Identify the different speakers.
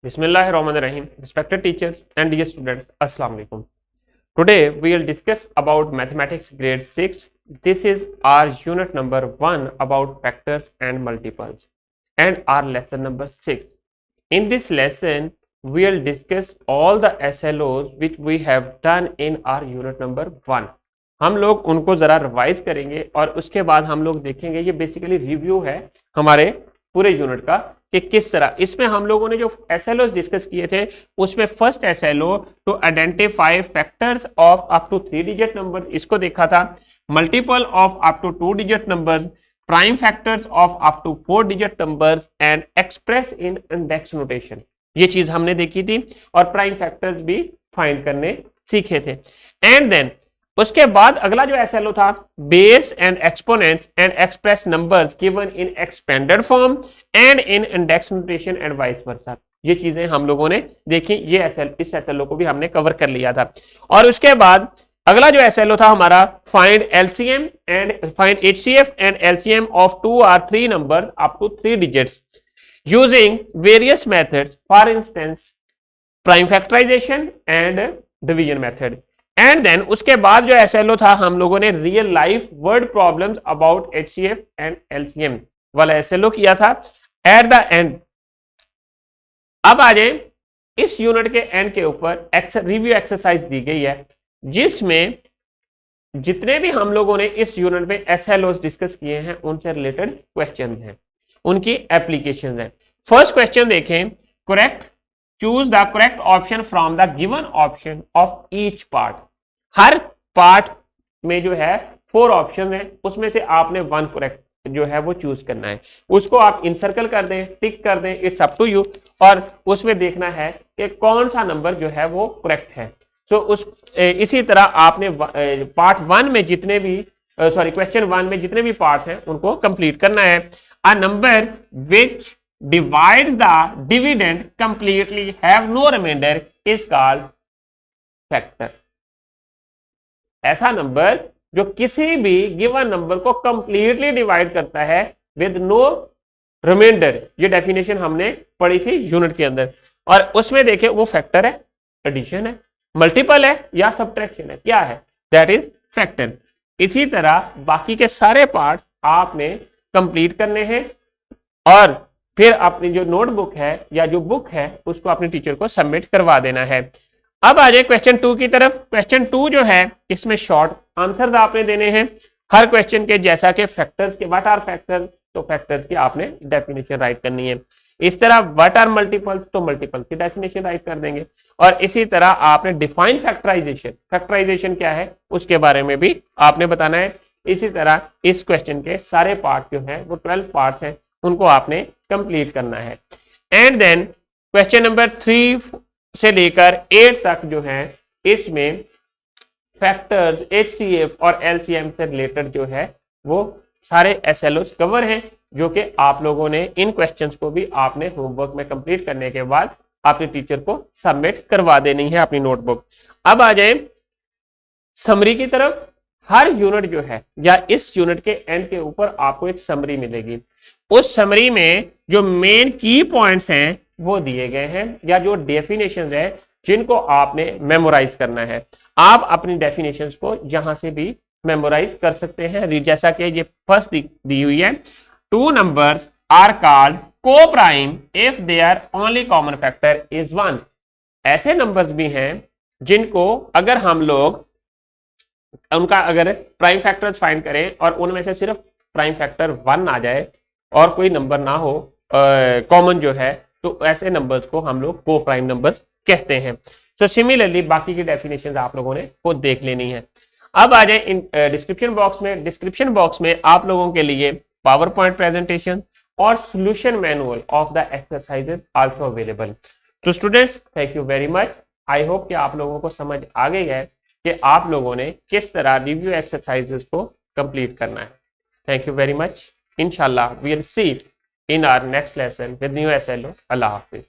Speaker 1: Bismillahirrahmanirrahim. Respected teachers and dear students, Assalamu alaikum. Today we will discuss about mathematics grade 6. This is our unit number 1 about factors and multiples and our lesson number 6. In this lesson we will discuss all the SLOs which we have done in our unit number 1. हम लोग उनको जरा revise करेंगे और उसके बाद हम लोग देखेंगे, ये बेसिकली रिव्यू है हमारे पूरे यूनिट का कि किस तरह इसमें हम लोगों ने जो एसएलओ डिस्कस किए थे उसमें first SLO to identify factors of up to 3 digit numbers, इसको देखा था। Multiple of up to 2 digit numbers, prime factors of up to 4 digit numbers and express in index notation, ये चीज हमने देखी थी और प्राइम फैक्टर्स भी फाइंड करने सीखे थे। एंड देन उसके बाद अगला जो एसएलओ था base and exponents and express numbers given in expanded form and in index notation and vice versa, ये चीजें हम लोगों ने देखी। ये इस एसएलओ को भी हमने कवर कर लिया था। और उसके बाद अगला जो एसएलओ था हमारा find LCM and find HCF and LCM of 2 और 3 numbers up to 3 digits using various methods, for instance prime factorisation and division method. And then उसके बाद जो एसएलओ था हम लोगों ने real life word problems about HCF and LCM वाला SLO किया था एट द एंड। अब आ जाए इस यूनिट के एंड के ऊपर रिव्यू एक्सरसाइज दी गई है जिसमें जितने भी हम लोगों ने इस यूनिट में एसएलओ डिस्कस किए हैं उनसे रिलेटेड क्वेश्चंस हैं, उनकी एप्लीकेशंस हैं। फर्स्ट क्वेश्चन देखें, correct choose the correct option from the given option of each part. Her part में जो है 4 ऑप्शन है, उसमें से आपने 1 करेक्ट जो है वो चूज करना है। उसको आप इंसर्कल कर दें, टिक कर दें, इट्स अप टू यू। और उसमें देखना है कि कौन सा नंबर जो है वो करेक्ट है। सो इसी तरह आपने पार्ट 1 में जितने भी क्वेश्चन 1 में जितने भी पार्ट हैं उनको कंप्लीट करना है। A number which divides the dividend completely have no remainder is called factor। ऐसा नंबर जो किसी भी गिवन नंबर को कंप्लीटली डिवाइड करता है विद नो रिमाइंडर, ये डेफिनेशन हमने पढ़ी थी यूनिट के अंदर। और उसमें देखें वो फैक्टर है, एडिशन है, मल्टीपल है या सब्ट्रैक्शन है, क्या है, दैट इज फैक्टर। इसी तरह बाकी के सारे पार्ट्स आपने कंप्लीट करने हैं और फिर अपनी जो नोटबुक है या जो बुक है उसको अपने टीचर को सबमिट करवा देना है। अब आ जाए क्वेश्चन 2 की तरफ। क्वेश्चन 2 जो है इसमें शॉर्ट आंसर्स आपने देने हैं हर क्वेश्चन के, जैसा कि फैक्टर्स के व्हाट आर फैक्टर्स, तो फैक्टर्स की आपने डेफिनेशन राइट करनी है। इस तरह व्हाट आर मल्टीपल्स, तो मल्टीपल की डेफिनेशन राइट कर देंगे। और इसी तरह आपने डिफाइन फैक्टराइजेशन, फैक्टराइजेशन क्या है उसके बारे में भी आपने बताना है। इसी तरह इस क्वेश्चन के सारे पार्ट जो है वो 12 पार्ट्स हैं, उनको आपने कंप्लीट करना है। एंड देन क्वेश्चन नंबर 3 से लेकर 8 तक जो है इसमें फैक्टर्स, एचसीएफ और एलसीएम से रिलेटेड जो है वो सारे एसएलओस कवर हैं, जो कि आप लोगों ने इन क्वेश्चंस को भी आपने होमवर्क में कंप्लीट करने के बाद अपने टीचर को सबमिट करवा देनी है अपनी नोटबुक। अब आ जाए समरी की तरफ। हर यूनिट जो है या इस यूनिट के एंड के ऊपर आपको एक समरी मिलेगी। उस समरी में जो मेन की पॉइंट्स हैं वो दिए गए हैं या जो डेफिनेशंस है जिनको आपने मेमोराइज करना है। आप अपनी डेफिनेशंस को यहां से भी मेमोराइज कर सकते हैं, जैसा कि ये फर्स्ट दी हुई है। 2 numbers are called coprime if their only common factor is 1। ऐसे नंबर्स भी हैं जिनको अगर हम लोग उनका अगर प्राइम फैक्टर्स फाइंड करें और उनमें से सिर्फ प्राइम फैक्टर 1 आ जाए और कोई नंबर ना हो कॉमन जो है, तो ऐसे नंबर्स को हम लोग को प्राइम नंबर्स कहते हैं। सो सिमिलरली बाकी की डेफिनेशन आप लोगों ने खुद देख लेनी है। अब आ जाए इन डिस्क्रिप्शन बॉक्स में। डिस्क्रिप्शन बॉक्स में आप लोगों के लिए पावर पॉइंट प्रेजेंटेशन और solution manual of the exercises also available. तो students thank you very much. I hope कि आप लोगों को समझ आ गई है कि आप लोगों ने किस तरह रिव्यू एक्सरसाइजेस को कंप्लीट करना है। Thank you very much. Inshallah, we'll see in our next lesson with new SLO. Allah Hafiz.